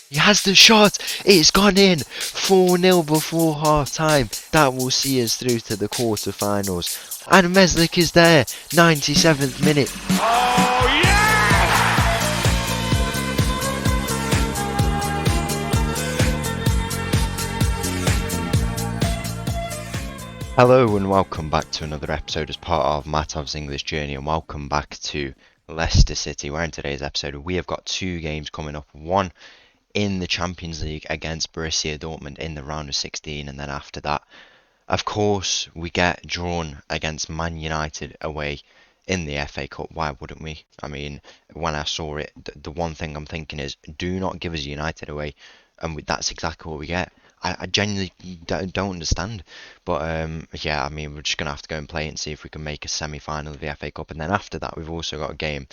He has the shot. It's gone in. 4-0 before half time. That will see us through to the quarter-finals. And Meslick is there. 97th minute. Oh, yes! Hello and welcome back to another episode as part of Mattov's English Journey, and welcome back to Leicester City, where in today's episode we have got two games coming up. One in the Champions League against Borussia Dortmund in the round of 16, and then after that, of course, we get drawn against Man United away in the FA Cup. Why wouldn't we? I mean, when I saw it, the one thing I'm thinking is, do not give us United away, and that's exactly what we get. I genuinely don't understand, but yeah, I mean, we're just gonna have to go and play it and see if we can make a semi-final of the FA Cup, and then after that, we've also got a game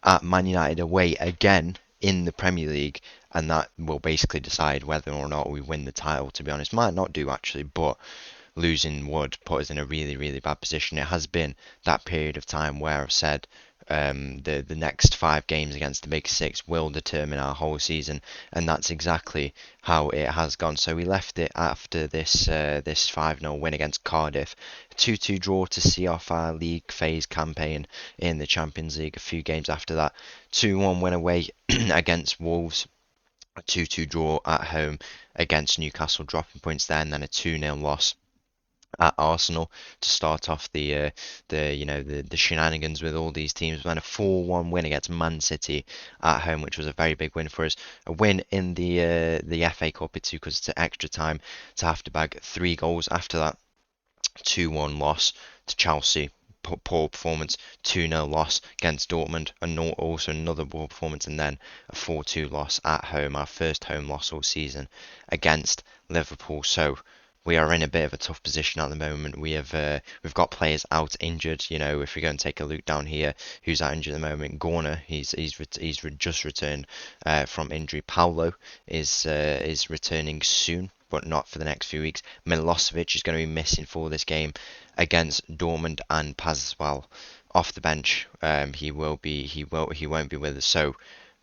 at Man United away again in the Premier League, and that will basically decide whether or not we win the title. To be honest, might not do actually, but losing would put us in a really, really bad position. It has been that period of time where I've said the next 5 games against the Big Six will determine our whole season, and that's exactly how it has gone. So we left it after this 5-0 win against Cardiff, 2-2 draw to see off our league phase campaign in the Champions League. A few games after that, 2-1 win away against Wolves, a 2-2 draw at home against Newcastle, dropping points there, and then a 2-0 loss at Arsenal to start off the shenanigans with all these teams. Then a 4-1 win against Man City at home, which was a very big win for us. A win in the FA Cup. It took us to extra time to have to bag 3 goals. After that, 2-1 loss to Chelsea. Poor performance, 2-0 loss against Dortmund, and also another poor performance, and then a 4-2 loss at home, our first home loss all season against Liverpool. So we are in a bit of a tough position at the moment. We've got players out injured. You know, if we go and take a look down here, who's out injured at the moment? Gorner, he's just returned from injury. Paulo is returning soon, but not for the next few weeks. Milosevic is going to be missing for this game against Dortmund, and Paz as well off the bench. He won't be with us. So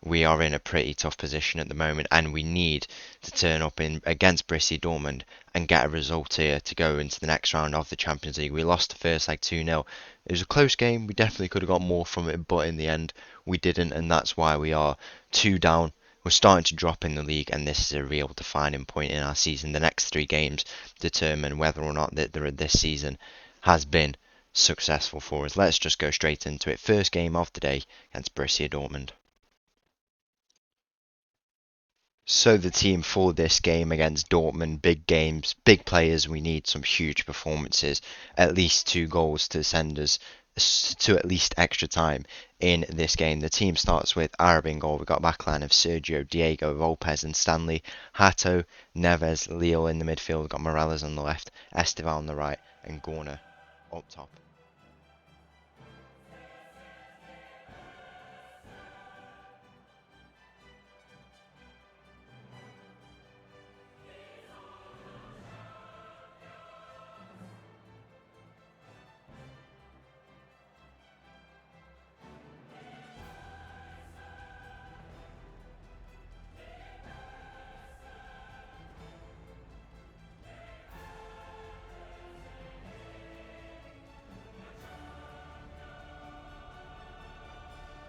we are in a pretty tough position at the moment, and we need to turn up in against Borussia Dortmund and get a result here to go into the next round of the Champions League. We lost the first leg 2-0. It was a close game. We definitely could have got more from it, but in the end we didn't, and that's why we are 2 down. We're starting to drop in the league, and this is a real defining point in our season. The next 3 games determine whether or not this season has been successful for us. Let's just go straight into it. First game of the day against Borussia Dortmund. So the team for this game against Dortmund, big games, big players, we need some huge performances, at least 2 goals to send us to at least extra time in this game. The team starts with Arab in goal. We've got a backline of Sergio, Diego, Lopez and Stanley, Hato, Neves, Leo in the midfield. We've got Morales on the left, Esteval on the right and Gorner up top.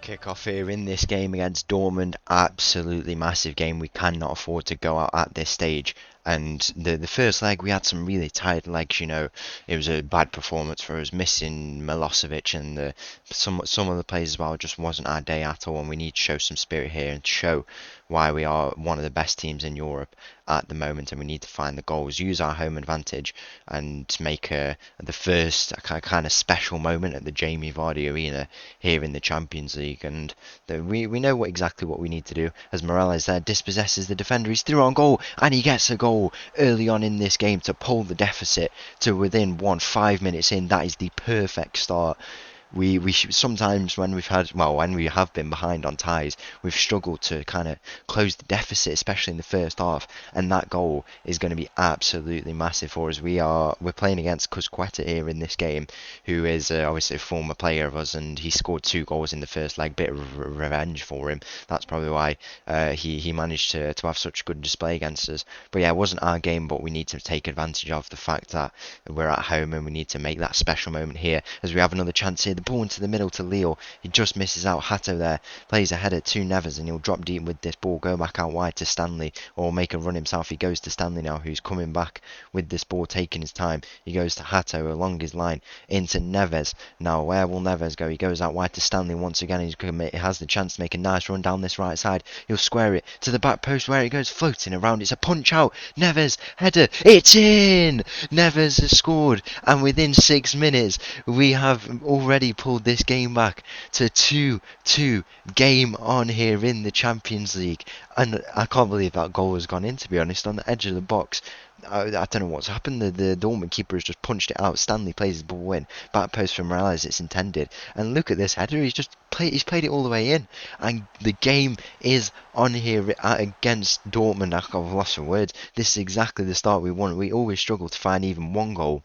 Kick-off here in this game against Dortmund, absolutely massive game. We cannot afford to go out at this stage. And the first leg, we had some really tired legs. You know, it was a bad performance for us, missing Milosevic and some of the players as well. Just wasn't our day at all, and we need to show some spirit here and show why we are one of the best teams in Europe at the moment, and we need to find the goals, use our home advantage, and make the first kind of special moment at the Jamie Vardy Arena here in the Champions League. And we know exactly what we need to do. As Morales there dispossesses the defender, he's through on goal, and he gets a goal early on in this game to pull the deficit to within 5 minutes in. That is the perfect start Sometimes when when we have been behind on ties, we've struggled to kind of close the deficit, especially in the first half. And that goal is going to be absolutely massive for us. We're playing against Cusqueta here in this game, who is obviously a former player of us, and he scored 2 goals in the first leg. Bit of revenge for him. That's probably why he managed to have such good display against us. But yeah, it wasn't our game, but we need to take advantage of the fact that we're at home and we need to make that special moment here as we have another chance here. The ball into the middle to Leo. He just misses out. Hato there plays a header to Neves, and he'll drop deep with this ball, go back out wide to Stanley, or make a run himself. He goes to Stanley now, who's coming back with this ball, taking his time. He goes to Hato along his line into Neves. Now where will Neves go? He goes out wide to Stanley once again. He has the chance to make a nice run down this right side. He'll square it to the back post where it goes floating around. It's a punch out. Neves header. It's in. Neves has scored, and within 6 minutes we have already pulled this game back to 2-2. Game on here in the Champions League, and I can't believe that goal has gone in, to be honest, on the edge of the box. I don't know what's happened. The Dortmund keeper has just punched it out. Stanley plays his ball in. Back post from Morales, it's intended. And look at this header. He's played it all the way in. And the game is on here against Dortmund. I've lost for words. This is exactly the start we want. We always struggle to find even one goal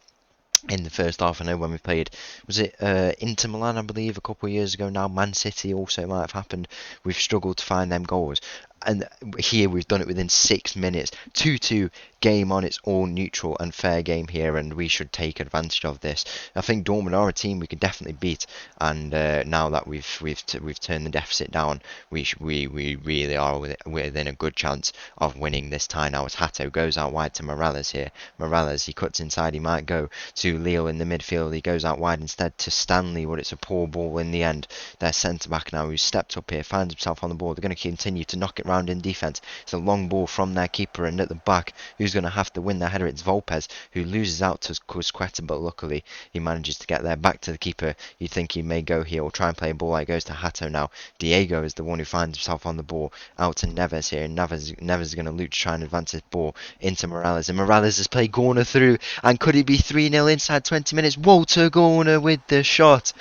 in the first half. I know when we played, was it Inter Milan, I believe, a couple of years ago now, Man City also might have happened, we've struggled to find them goals. And here we've done it within 6 minutes. 2-2, game on. It's all neutral and fair game here, and we should take advantage of this. I think Dortmund are a team we could definitely beat, and now that we've turned the deficit down, we really are within a good chance of winning this tie. Now as Hato goes out wide to Morales here. Morales, he cuts inside. He might go to Leo in the midfield. He goes out wide instead to Stanley, but it's a poor ball in the end. Their centre back now, who's stepped up here, finds himself on the ball. They're going to continue to knock it round in defence. It's a long ball from their keeper, and at the back, who's going to have to win the header? It's Volpez, who loses out to Cusqueta, but luckily he manages to get there. Back to the keeper. You'd think he may go here or try and play a ball. Like, goes to Hato now. Diego is the one who finds himself on the ball. Out to Neves here, and Neves is going to loot to try and advance his ball into Morales, and Morales has played Gorner through, and could it be 3-0 inside 20 minutes? Walter Gorner with the shot.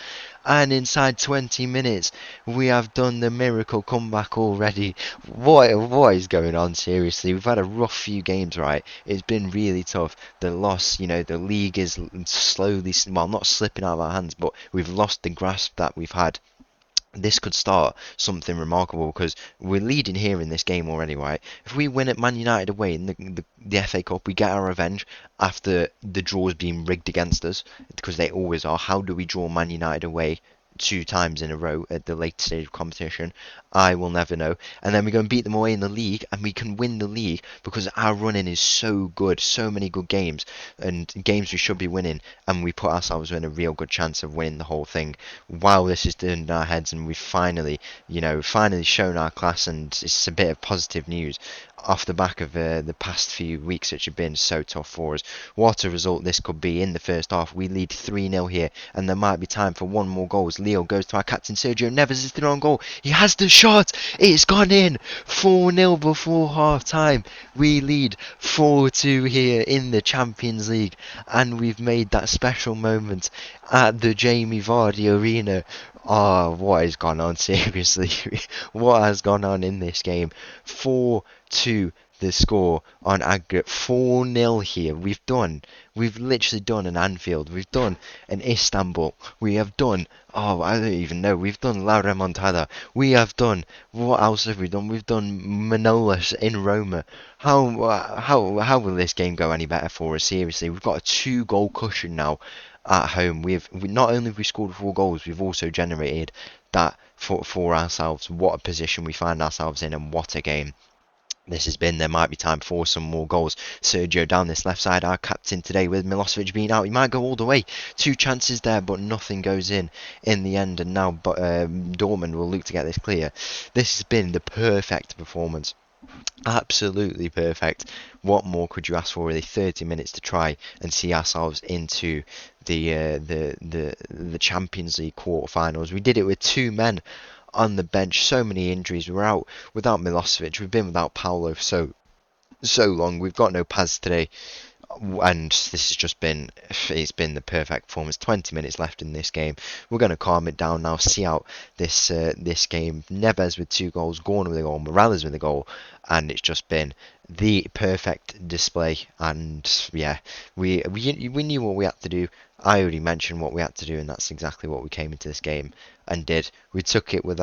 And inside 20 minutes, we have done the miracle comeback already. What is going on, seriously? We've had a rough few games, right? It's been really tough. The loss, the league is slowly, well, not slipping out of our hands, but we've lost the grasp that we've had. This could start something remarkable, because we're leading here in this game already, right? If we win at Man United away in the FA Cup, we get our revenge after the draws being rigged against us, because they always are. How do we draw Man United away 2 times in a row at the late stage of competition? I will never know. And then we go and beat them away in the league, and we can win the league because our running is so good, so many good games, and games we should be winning, and we put ourselves in a real good chance of winning the whole thing. While this is doing in our heads, and we've finally shown our class, and it's a bit of positive news off the back of the past few weeks, which have been so tough for us. What a result this could be in the first half. We lead 3-0 here, and there might be time for one more goal. Leo goes to our captain Sergio. Neves is through on goal. He has the shot. It's gone in. 4-0 before half time. We lead 4-2 here in the Champions League, and we've made that special moment at the Jamie Vardy Arena. Oh, what has gone on, seriously? What has gone on in this game? 4-2 the score on aggregate. 4-0 here. We've literally done an Anfield. We've done an Istanbul. We have done, I don't even know. We've done La Remontada. We have done, what else have we done? We've done Manolas in Roma. How will this game go any better for us? Seriously, we've got a 2-goal cushion now at home. We not only have we scored 4 goals, we've also generated that for ourselves. What a position we find ourselves in, and what a game this has been. There might be time for some more goals. Sergio down this left side, our captain today, with Milosevic being out. He might go all the way. 2 chances there, but nothing goes in the end. And now Dortmund will look to get this clear. This has been the perfect performance. Absolutely perfect. What more could you ask for? Really, 30 minutes to try and see ourselves into the Champions League quarterfinals. We did it with 2 men on the bench. So many injuries. We were out without Milosevic. We've been without Paulo for so long. We've got no Paz today. and this has just been, it's been the perfect performance. 20 minutes left in this game. We're going to calm it down now, see out this game. Neves with 2 goals, Gorn with a goal, Morales with a goal, and it's just been the perfect display. And yeah, we knew what we had to do. I already mentioned what we had to do, and that's exactly what we came into this game and did. We took it with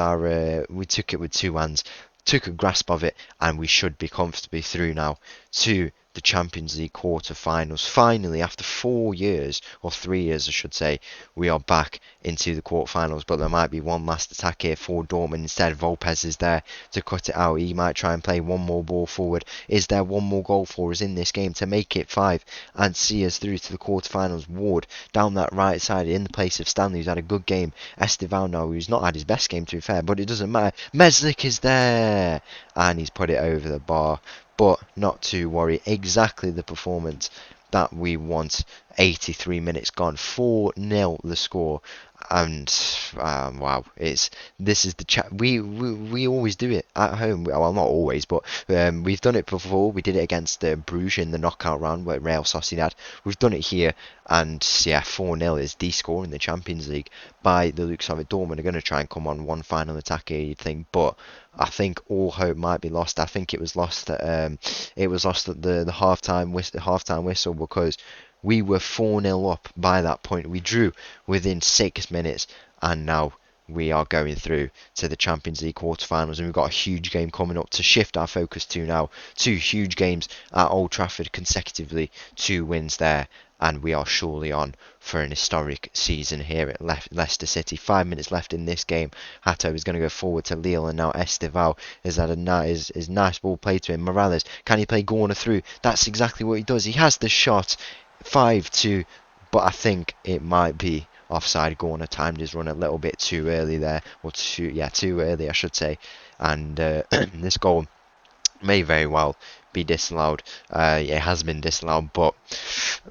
we took it with 2 hands, took a grasp of it, and we should be comfortably through now to the Champions League quarter-finals. Finally, after 4 years, or 3 years I should say, we are back into the quarter-finals, but there might be one last attack here for Dortmund. Instead, Volpez is there to cut it out. He might try and play one more ball forward. Is there one more goal for us in this game to make it 5 and see us through to the quarter-finals? Ward down that right side in the place of Stanley, who's had a good game. Estevan now, who's not had his best game to be fair, but it doesn't matter. Meslic is there, and he's put it over the bar. But not to worry, exactly the performance that we want. 83 minutes gone, 4-0 the score, and wow, this is the chat. We always do it at home. Well, not always, but we've done it before. We did it against Bruges in the knockout round with Real Sociedad. We've done it here, and yeah, 4-0 is the score in the Champions League by the looks of it. Dortmund are going to try and come on one final attack here, you'd think, but I think all hope might be lost. I think it was lost at the halftime whistle, because we were 4-0 up by that point. We drew within 6 minutes, and now we are going through to the Champions League quarterfinals, and we've got a huge game coming up to shift our focus to now. 2 huge games at Old Trafford consecutively, 2 wins there, and we are surely on for an historic season here at Leicester City. 5 minutes left in this game. Hato is going to go forward to Lille, and now Esteval has had his nice ball played to him. Morales, can he play Gorner through? That's exactly what he does. He has the shot. 5-2, but I think it might be offside. Gorner timed his run a little bit too early there, or too early I should say, and this goal may very well be disallowed. It has been disallowed, but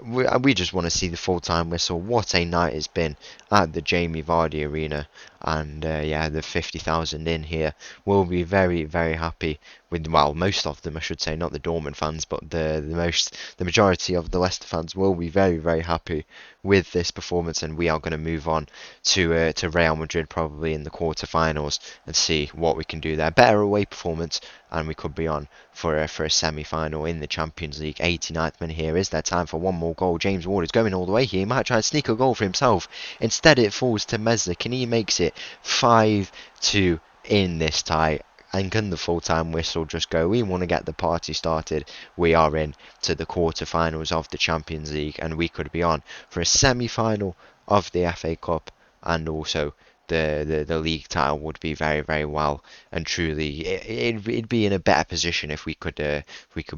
we just want to see the full-time whistle. What a night it's been at the Jamie Vardy Arena, and yeah, the 50,000 in here will be very, very happy with, well, most of them I should say, not the Dortmund fans, but the majority of the Leicester fans will be very, very happy with this performance, and we are going to move on to Real Madrid probably in the quarter-finals and see what we can do there. Better away performance, and we could be on for a semi-final in the Champions League. 89th minute here. Is there time for one more goal? James Ward is going all the way here. He might try and sneak a goal for himself. Instead, it falls to Meslic, and he makes it 5-2 in this tie. And can the full-time whistle just go? We want to get the party started. We are in to the quarter-finals of the Champions League, and we could be on for a semi-final of the FA Cup, and also the league title would be very, very well and truly. It'd be in a better position if we could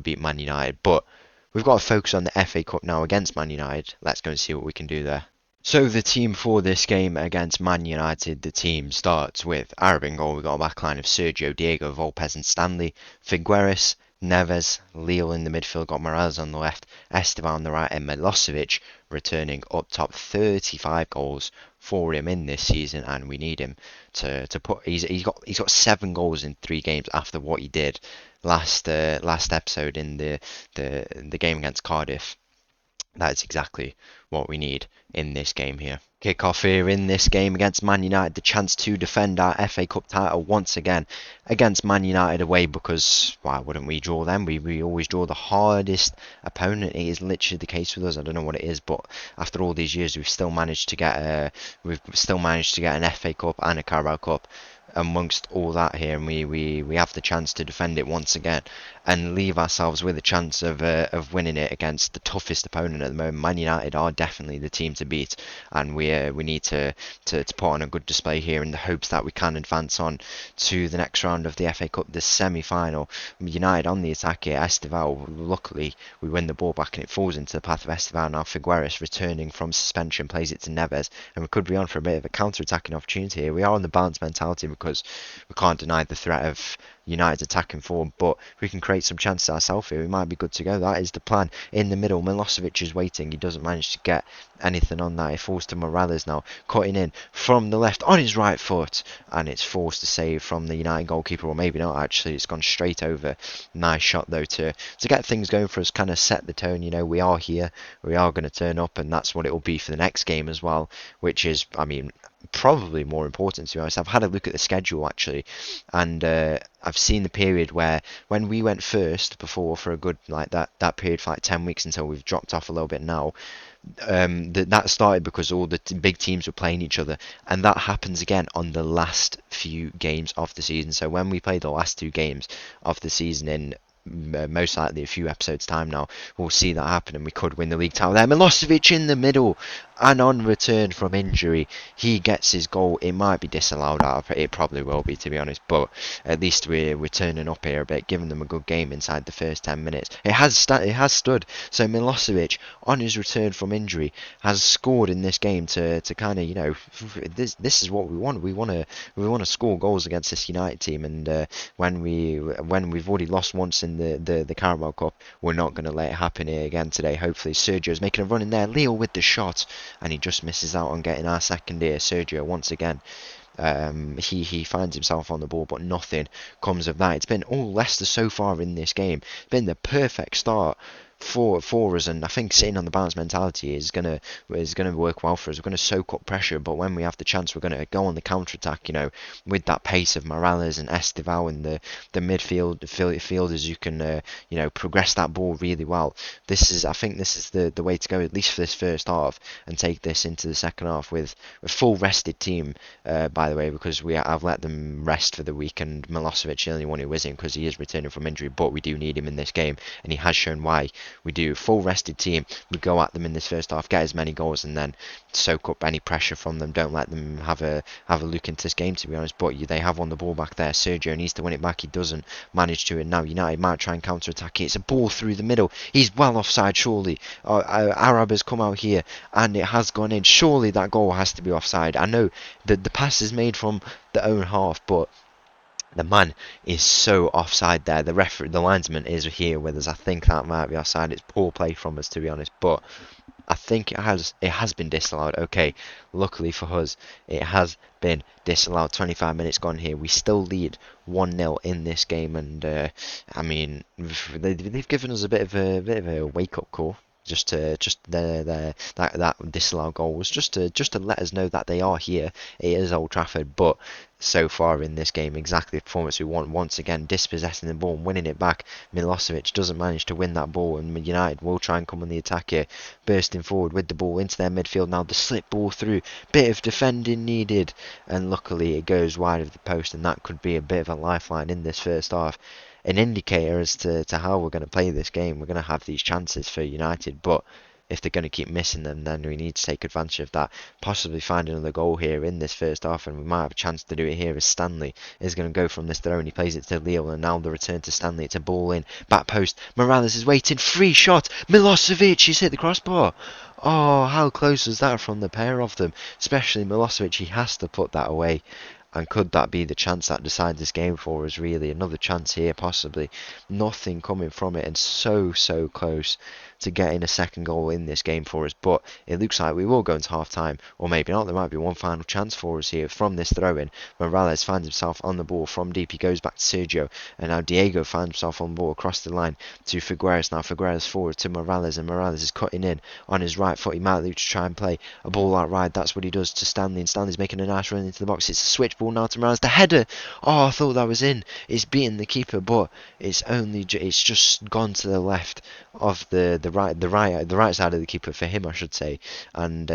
beat Man United. But we've got to focus on the FA Cup now against Man United. Let's go and see what we can do there. So the team for this game against Man United, the team starts with Arab in goal. We've got a backline of Sergio, Diego, Volpez and Stanley. Figueres, Neves, Lille in the midfield, got Morales on the left, Esteban on the right, and Milosevic returning up top. 35 goals for him in this season, and we need him to put. He's got 7 goals in 3 games after what he did last episode in the game against Cardiff. That's exactly what we need in this game here. Kick off here in this game against Man United, the chance to defend our FA Cup title once again against Man United away, because why wouldn't we draw them? We always draw the hardest opponent. It is literally the case with us. I don't know what it is, but after all these years, we've still managed to get an FA Cup and a Carabao Cup amongst all that here, and we have the chance to defend it once again and leave ourselves with a chance of winning it against the toughest opponent at the moment. Man United are definitely the team to beat, and we need to put on a good display here in the hopes that we can advance on to the next round of the FA Cup, the semi-final. United on the attack here. Esteval, luckily we win the ball back and it falls into the path of Esteval. Now Figueres, returning from suspension, plays it to Neves, and we could be on for a bit of a counter-attacking opportunity here. We are on the balance mentality because we can't deny the threat United's attacking forward, but if we can create some chances ourselves here, we might be good to go. That is the plan. In the middle, Milosevic is waiting. He doesn't manage to get anything on that. He falls to Morales now, cutting in from the left on his right foot, and it's forced to save from the United goalkeeper, or maybe not actually. It's gone straight over. Nice shot though to get things going for us, kind of set the tone. We are here, we are going to turn up, and that's what it will be for the next game as well, which is, I mean, probably more important to be honest. I've had a look at the schedule actually, and I've seen the period where when we went first before for a good like that period for like 10 weeks until we've dropped off a little bit now. That started because all the big teams were playing each other, and that happens again on the last few games of the season. So when we play the last two games of the season in most likely a few episodes time now, we'll see that happen and we could win the league title there. Milosevic in the middle, and on return from injury he gets his goal. It might be disallowed, it probably will be to be honest, but at least we're turning up here a bit, giving them a good game inside the first 10 minutes. It has stood. So Milosevic on his return from injury has scored in this game to kind of, this is what we want. We want to score goals against this United team, and when we've already lost once in the Carabao Cup, we're not going to let it happen here again today. Hopefully Sergio's making a run in there, Leo with the shot, and he just misses out on getting our second here. Sergio once again, he finds himself on the ball, but nothing comes of that. It's been all Leicester so far in this game. It's been the perfect start for us, and I think sitting on the balance mentality is gonna work well for us. We're gonna soak up pressure, but when we have the chance, we're gonna go on the counter attack. With that pace of Morales and Estevao and the midfielders, you can progress that ball really well. I think this is the way to go, at least for this first half, and take this into the second half with a full rested team. By the way, because I've let them rest for the week, and Milosevic the only one who isn't because he is returning from injury, but we do need him in this game, and he has shown why. We do full rested team. We go at them in this first half, get as many goals, and then soak up any pressure from them. Don't let them have a look into this game, to be honest. But they have won the ball back there. Sergio needs to win it back. He doesn't manage to. And now United might try and counter attack it. It's a ball through the middle. He's well offside, surely. Arab has come out here, and it has gone in. Surely that goal has to be offside. I know that the pass is made from the own half, but the man is so offside there. The linesman is here with us. I think that might be offside. It's poor play from us, to be honest, but I think it has been disallowed. Okay, luckily for us, it has been disallowed. 25 minutes gone here. We still lead 1-0 in this game, and I mean, they've given us a bit of a wake up call. That disallowed goal was just to let us know that they are here. It is Old Trafford, but so far in this game, exactly the performance we want. Once again, dispossessing the ball and winning it back. Milosevic doesn't manage to win that ball, and United will try and come on the attack here, bursting forward with the ball into their midfield. Now the slip ball through, bit of defending needed, and luckily it goes wide of the post, and that could be a bit of a lifeline in this first half. An indicator as to how we're going to play this game. We're going to have these chances for United, but if they're going to keep missing them, then we need to take advantage of that. Possibly find another goal here in this first half, and we might have a chance to do it here as Stanley is going to go from this throw, and he plays it to Leo, and now the return to Stanley. It's a ball in, back post. Morales is waiting, free shot. Milosevic, he's hit the crossbar. Oh, how close was that from the pair of them? Especially Milosevic, he has to put that away. And could that be the chance that decides this game for us, really? Another chance here, possibly. Nothing coming from it, and so close to getting a second goal in this game for us. But it looks like we will go into half-time, or maybe not. There might be one final chance for us here from this throw-in. Morales finds himself on the ball from deep. He goes back to Sergio, and now Diego finds himself on the ball across the line to Figueres. Now Figueres forward to Morales, and Morales is cutting in on his right foot. He might look to try and play a ball out wide. That's what he does to Stanley, and Stanley's making a nice run into the box. It's a switch ball now to Morales. The header! Oh, I thought that was in. It's beating the keeper, but it's just gone to the left of the right side of the keeper for him, I should say. And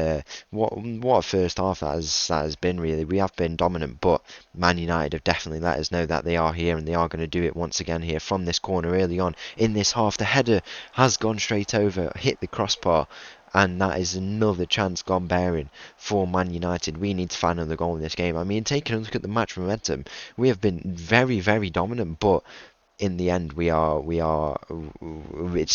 what a first half that has been, really. We have been dominant, but Man United have definitely let us know that they are here, and they are going to do it once again here from this corner early on in this half. The header has gone straight over, hit the crossbar, and that is another chance gone bearing for Man United. We need to find another goal in this game. I mean, taking a look at the match momentum, we have been very dominant, but in the end, it's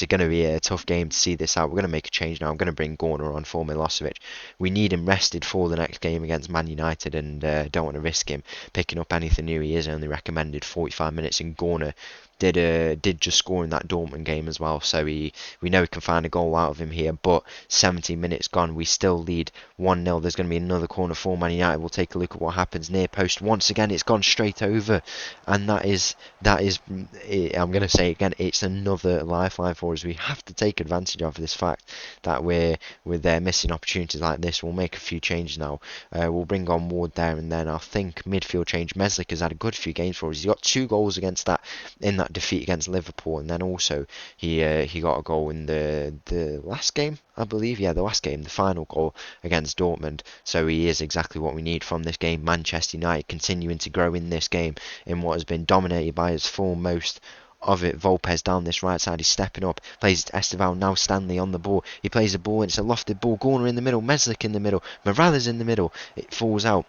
going to be a tough game to see this out. We're going to make a change now. I'm going to bring Gorner on for Milosevic. We need him rested for the next game against Man United, and don't want to risk him picking up anything new. He is only recommended 45 minutes, and Gorner did just score in that Dortmund game as well, so we know we can find a goal out of him here. But 70 minutes gone, we still lead 1-0. There's going to be another corner for Man United. We'll take a look at what happens near post. Once again, it's gone straight over, and that is I'm going to say again, it's another lifeline for us. We have to take advantage of this fact that we're with missing opportunities like this. We'll make a few changes now. We'll bring on Ward there, and then I think midfield change. Meslick has had a good few games for us. He's got 2 goals against that in that defeat against Liverpool, and then also he got a goal in the last game, I believe. Yeah, the last game, the final goal against Dortmund. So he is exactly what we need from this game. Manchester United continuing to grow in this game in what has been dominated by his foremost of it. Volpez down this right side, he's stepping up, plays it to Esteval, now Stanley on the ball, he plays the ball, and it's a lofted ball. Gorner in the middle, Meslick in the middle, Morales in the middle, it falls out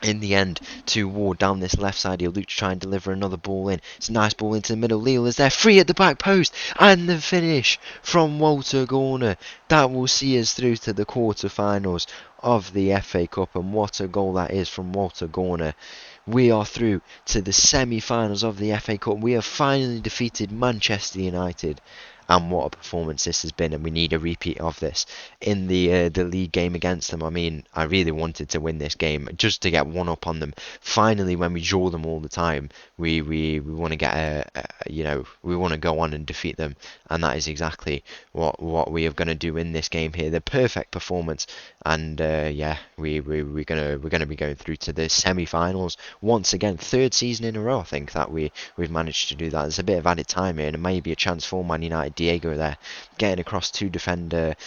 in the end to Ward down this left side. He'll look to try and deliver another ball in. It's a nice ball into the middle. Lille is there, free at the back post, and the finish from Walter Gorner. That will see us through to the quarter-finals of the FA Cup, and what a goal that is from Walter Gorner. We are through to the semi-finals of the FA Cup. We have finally defeated Manchester United. And what a performance this has been, and we need a repeat of this in the league game against them. I mean, I really wanted to win this game just to get one up on them. Finally, when we draw them all the time, we want to get we want to go on and defeat them, and that is exactly what we are going to do in this game here. The perfect performance, and we're gonna be going through to the semi-finals once again, 3rd season in a row. I think that we've managed to do that. There's a bit of added time here, and it may be a chance for Man United. Diego there getting across to defend that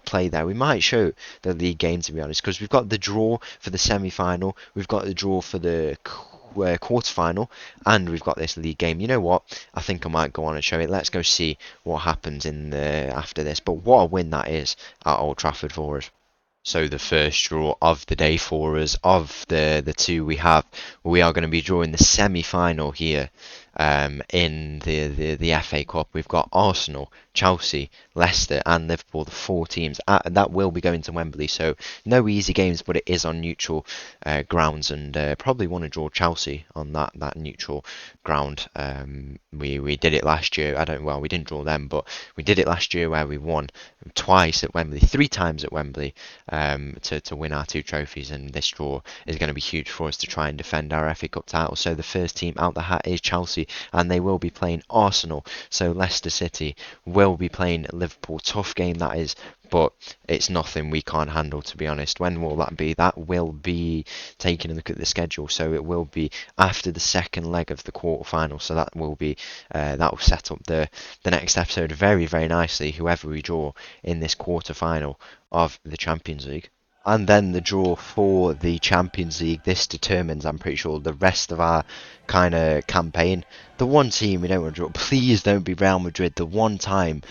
play there. We might show the league game, to be honest, because we've got the draw for the semi-final, we've got the draw for the quarter-final, and we've got this league game. You know what? I think I might go on and show it. Let's go see what happens after this. But what a win that is at Old Trafford for us. So the first draw of the day for us, of the 2 we have, we are going to be drawing the semi-final here in the FA Cup. We've got Arsenal, Chelsea, Leicester and Liverpool, the 4 teams. That will be going to Wembley, so no easy games, but it is on neutral grounds, and probably want to draw Chelsea on that neutral ground. We did it last year. We didn't draw them, but we did it last year where we won twice at Wembley, 3 times at Wembley, to win our 2 trophies, and this draw is going to be huge for us to try and defend our FA Cup title. So the first team out the hat is Chelsea, and they will be playing Arsenal. So Leicester City will be playing Liverpool. Tough game that is, but it's nothing we can't handle, to be honest. When will that be? That will be taking a look at the schedule, so it will be after the second leg of the quarter-final. So that will be that will set up the next episode very, very nicely, whoever we draw in this quarter-final of the Champions League. And then the draw for the Champions League. This determines, I'm pretty sure, the rest of our kind of campaign. The one team we don't want to draw, please don't be Real Madrid. The one time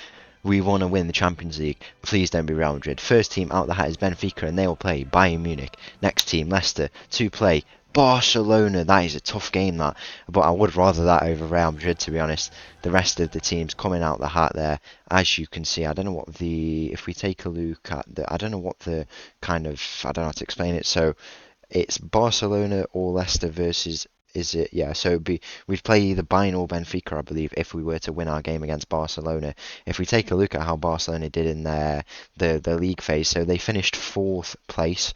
we want to win the Champions League, please don't be Real Madrid. First team out the hat is Benfica, and they will play Bayern Munich. Next team, Leicester, to play Barcelona. That is a tough game, that, but I would rather that over Real Madrid, to be honest. The rest of the teams coming out the hat there, as you can see. I don't know what if we take a look at I don't know how to explain it. So it's Barcelona or Leicester versus, is it? Yeah, so we'd play either Bayern or Benfica, I believe, if we were to win our game against Barcelona. If we take a look at how Barcelona did in the league phase, so they finished 4th place,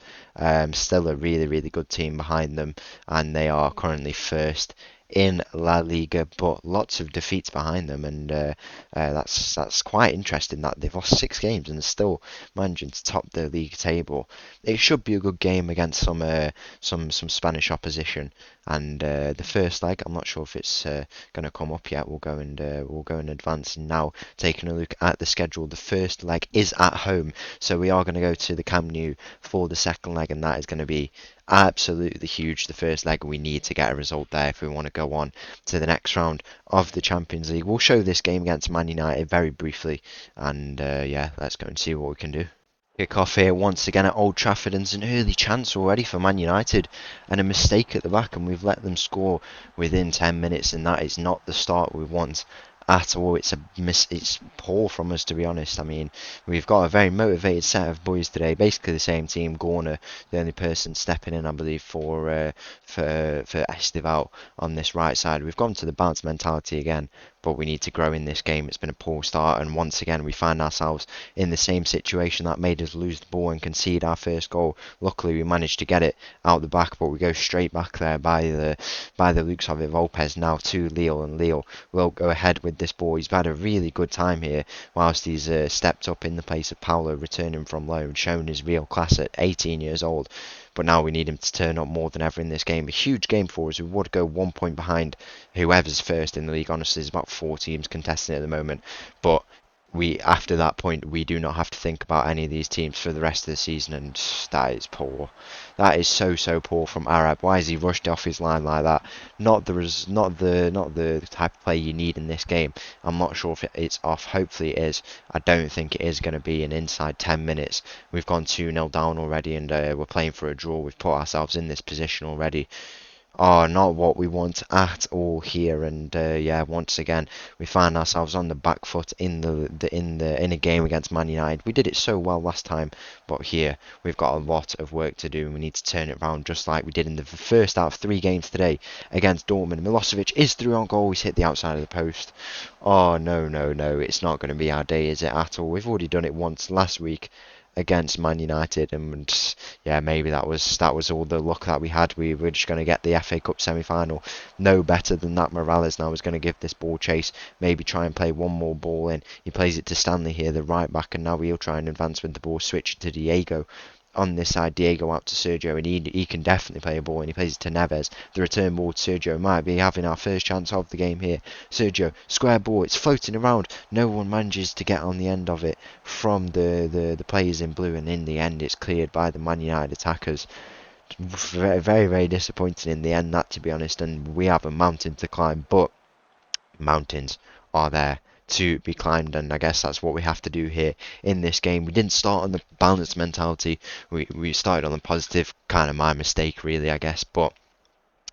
still a really, really good team behind them, and they are currently 1st in La Liga, but lots of defeats behind them, and that's quite interesting that they've lost 6 games and they're still managing to top the league table. It should be a good game against some Spanish opposition, and the first leg, I'm not sure if it's going to come up yet. We'll go and advance now. Taking a look at the schedule, the first leg is at home, so we are going to go to the Camp Nou for the second leg, and that is going to be absolutely huge. The first leg, we need to get a result there if we want to go on to the next round of the Champions League. We'll show this game against Man United very briefly, and let's go and see what we can do. Kick off here once again at Old Trafford, and it's an early chance already for Man United and a mistake at the back, and we've let them score within 10 minutes, and that is not the start we want at all. It's poor from us, to be honest. I mean, we've got a very motivated set of boys today, basically the same team. Gorner, the only person stepping in, I believe, for Estival on this right side. We've gone to the bounce mentality again, but we need to grow in this game. It's been a poor start, and once again we find ourselves in the same situation that made us lose the ball and concede our first goal. Luckily, we managed to get it out the back, but we go straight back there by the looks of it. Lopez now to Lille, and Lille will go ahead with this ball. He's had a really good time here whilst he's stepped up in the place of Paulo, returning from loan, showing his real class at 18 years old. But now we need him to turn up more than ever in this game. A huge game for us. We would go 1 point behind whoever's first in the league. Honestly, there's about 4 teams contesting at the moment. But after that point, we do not have to think about any of these teams for the rest of the season, and that is poor. That is so poor from Arab. Why is he rushed off his line like that? Not the type of play you need in this game. I'm not sure if it's off. Hopefully it is. I don't think it is going to be an inside 10 minutes. We've gone 2-0 down already, and we're playing for a draw. We've put ourselves in this position already. Oh, not what we want at all here, and yeah, once again we find ourselves on the back foot in a game against Man United. We did it so well last time, but here we've got a lot of work to do, and we need to turn it around just like we did in the first out of 3 games today against Dortmund. Milosevic is through on goal. He's hit the outside of the post. Oh no, it's not going to be our day, is it at all? We've already done it once last week against Man United, and yeah, maybe that was all the luck that we had. We were just going to get the FA Cup semi-final. No better than that. Morales now is going to give this ball chase, maybe try and play one more ball in. He plays it to Stanley here, the right back, and now he'll try and advance with the ball, switch to Diego. On this side, Diego out to Sergio, and he can definitely play a ball, and he plays it to Neves. The return ball to Sergio might be having our first chance of the game here. Sergio, square ball, it's floating around. No one manages to get on the end of it from the players in blue, and in the end it's cleared by the Man United attackers. Very disappointing in the end, that, to be honest, and we have a mountain to climb, but mountains are there to be climbed, and I guess that's what we have to do here in this game. We didn't start on the balanced mentality. We started on the positive, kind of my mistake really, I guess, but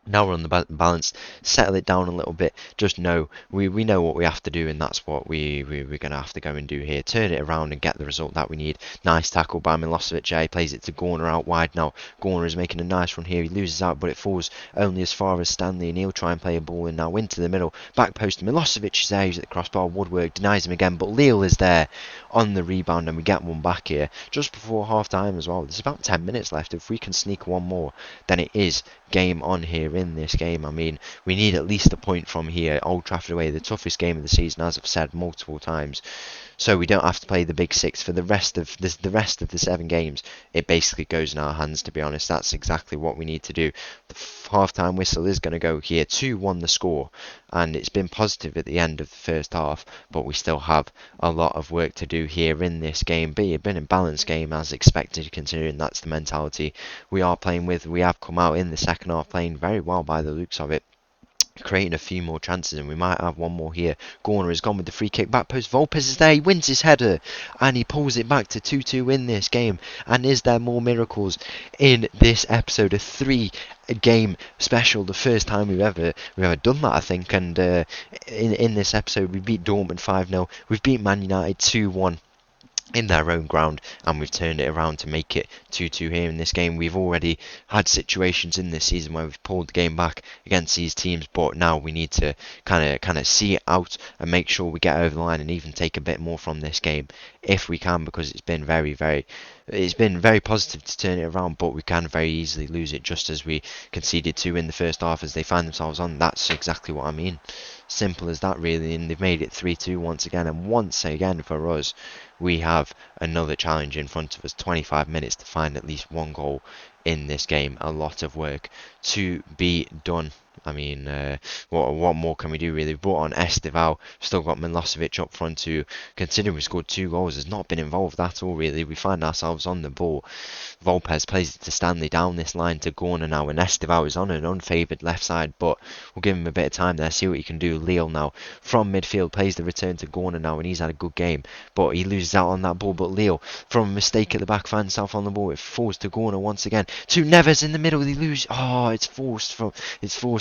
now we're on the balance. Settle it down a little bit. Just know we know what we have to do, and that's what we're going to have to go and do here. Turn it around and get the result that we need. Nice tackle by Milosevic. He plays it to Gorner out wide now. Gorner is making a nice run here. He loses out, but it falls only as far as Stanley, and he'll try and play a ball in now into the middle. Back post. Milosevic is there. He's at the crossbar. Woodwork denies him again, but Lille is there on the rebound, and we get one back here just before half time as well. There's about 10 minutes left. If we can sneak one more, then it is game on here in this game. I mean, we need at least a point from here. Old Trafford away, the toughest game of the season, as I've said multiple times. So we don't have to play the big 6 for the rest of the 7 games. It basically goes in our hands, to be honest. That's exactly what we need to do. The half-time whistle is going to go here. 2-1 the score, and it's been positive at the end of the first half, but we still have a lot of work to do here in this game. It's been a balanced game as expected, considering that's the mentality we are playing with. We have come out in the second half playing very well by the looks of it, creating a few more chances, and we might have one more here. Gorner has gone with the free kick, back post. Volpes is there, he wins his header, and he pulls it back to 2-2 in this game. And is there more miracles in this episode? A 3-game special, the first time we've ever done that, I think. And in this episode, we beat Dortmund 5-0, we've beat Man United 2-1 in their own ground, and we've turned it around to make it 2-2 here in this game. We've already had situations in this season where we've pulled the game back against these teams, but now we need to kind of see it out and make sure we get over the line and even take a bit more from this game if we can, because it's been very positive to turn it around, but we can very easily lose it, just as we conceded 2 in the first half as they find themselves on. That's exactly what I mean. Simple as that, really, and they've made it 3-2 once again, and once again for us, we have another challenge in front of us. 25 minutes to find at least one goal in this game. A lot of work to be done. I mean, what more can we do really? We've brought on Esteval, still got Milosevic up front who, considering we scored 2 goals, has not been involved at all really. We find ourselves on the ball. Volpez plays it to Stanley down this line to Gorner now, and Esteval is on an unfavoured left side, but we'll give him a bit of time there, see what he can do. Leo now from midfield plays the return to Gorner now, and he's had a good game, but he loses out on that ball. But Leo, from a mistake at the back, finds himself on the ball. It falls to Gorner once again. To Neves in the middle, they lose. Oh, it's forced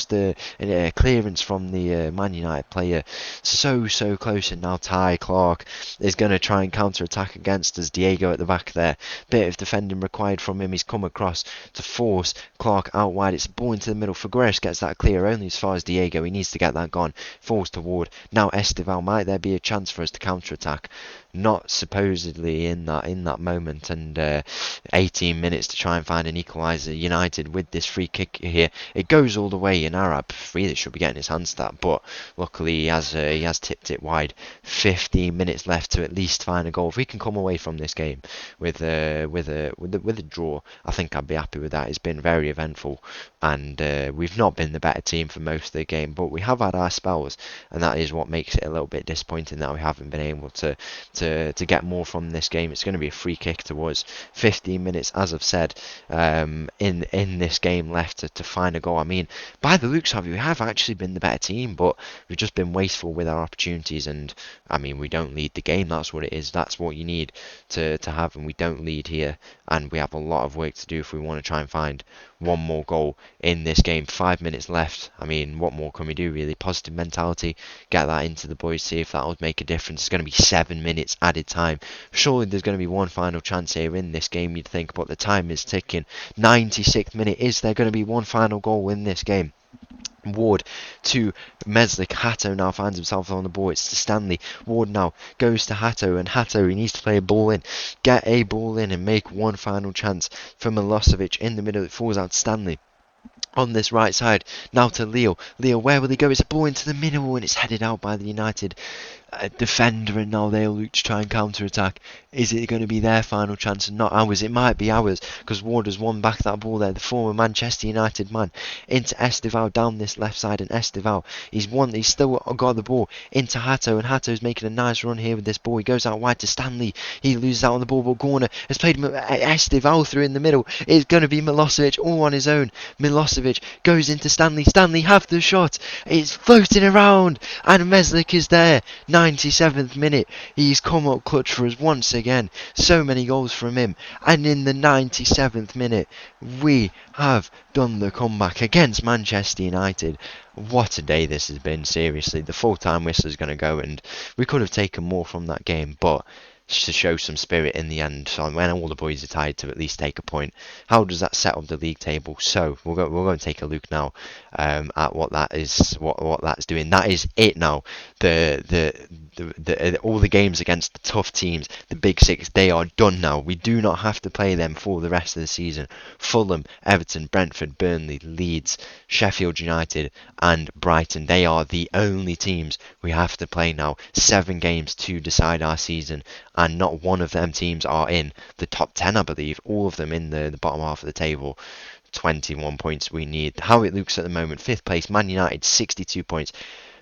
a clearance from the Man United player. So close, and now Ty Clark is going to try and counter-attack against us. Diego at the back there. Bit of defending required from him. He's come across to force Clark out wide. It's a ball into the middle. Figueres gets that clear only as far as Diego. He needs to get that gone. Falls toward. Now Esteval. Might there be a chance for us to counter-attack? Not supposedly in that moment, and 18 minutes to try and find an equaliser. United with this free kick here, it goes all the way, and Arab really should be getting his hands to that, but luckily he has tipped it wide. 15 minutes left to at least find a goal. If we can come away from this game with a draw, I think I'd be happy with that. It's been very eventful, and we've not been the better team for most of the game, but we have had our spells, and that is what makes it a little bit disappointing that we haven't been able to get more from this game. It's going to be a free kick to us. 15 minutes, as I've said, in this game left to find a goal. I mean, by the looks of it, we have actually been the better team, but we've just been wasteful with our opportunities, and I mean, we don't lead the game. That's what it is. That's what you need to have, and we don't lead here, and we have a lot of work to do if we want to try and find one more goal in this game. 5 minutes left. I mean, what more can we do really? Positive mentality, get that into the boys, see if that would make a difference. It's going to be 7 minutes added time. Surely there's going to be one final chance here in this game, you'd think, but the time is ticking. 96th minute. Is there going to be one final goal in this game? Ward to Meslick. Hatto now finds himself on the ball. It's to Stanley. Ward now goes to Hatto, and Hatto, he needs to play a ball in. Get a ball in and make one final chance for Milosevic in the middle. It falls out to Stanley. On this right side, now to Leo. Leo, where will he go? It's a ball into the middle, and it's headed out by the United defender, and now they'll look to try and counter-attack. Is it going to be their final chance and not ours? It might be ours, because Ward has won back that ball there, the former Manchester United man, into Esteval down this left side, and Esteval, he's still got the ball into Hatto, and Hatto's making a nice run here with this ball. He goes out wide to Stanley. He loses out on the ball, but Gorner has played Esteval through in the middle. It's going to be Milosevic all on his own. Milosevic goes into Stanley. Stanley have the shot. It's floating around, and Meslick is there. 97th minute. He's come up clutch for us once again. So many goals from him. And in the 97th minute, we have done the comeback against Manchester United. What a day this has been, seriously. The full-time whistle is going to go, and we could have taken more from that game, but to show some spirit in the end, so when all the boys are tied, to at least take a point. How does that set up the league table? So we're going to take a look now at what that is, what that's doing. That is it now. All the games against the tough teams, the big six, they are done now. We do not have to play them for the rest of the season. Fulham, Everton, Brentford, Burnley, Leeds, Sheffield United and Brighton, they are the only teams we have to play now. 7 games to decide our season, and not one of them teams are in the top 10, I believe. All of them in the bottom half of the table. 21 points we need. How it looks at the moment: 5th place Man United 62 points,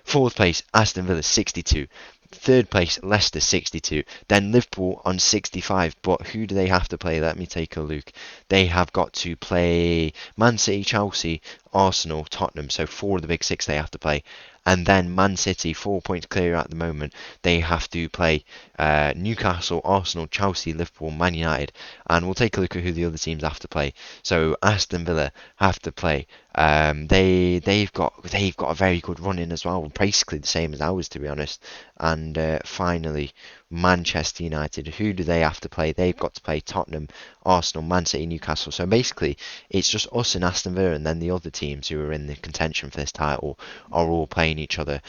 4th place Aston Villa 62, 3rd place Leicester 62, then Liverpool on 65. But who do they have to play? Let me take a look. They have got to play Man City, Chelsea, Arsenal, Tottenham. So 4 of the big 6 they have to play. And then Man City, 4 points clear at the moment. They have to play Newcastle, Arsenal, Chelsea, Liverpool, Man United. And we'll take a look at who the other teams have to play. So Aston Villa have to play. They've got a very good run in as well, basically the same as ours, to be honest. And finally, Manchester United. Who do they have to play? They've got to play Tottenham, Arsenal, Man City, Newcastle. So basically, it's just us and Aston Villa, and then the other teams who are in the contention for this title are all playing each other.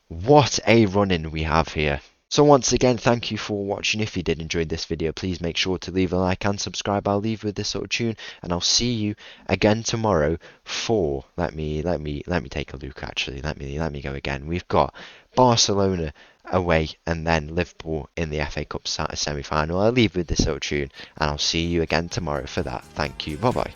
What a run-in we have here. So once again, thank you for watching. If you did enjoy this video, please make sure to leave a like and subscribe. I'll leave with this sort of tune, and I'll see you again tomorrow for, let me take a look actually. Let me go again. We've got Barcelona away, and then Liverpool in the FA Cup semi-final. I'll leave with this little tune, and I'll see you again tomorrow for that. Thank you. Bye bye.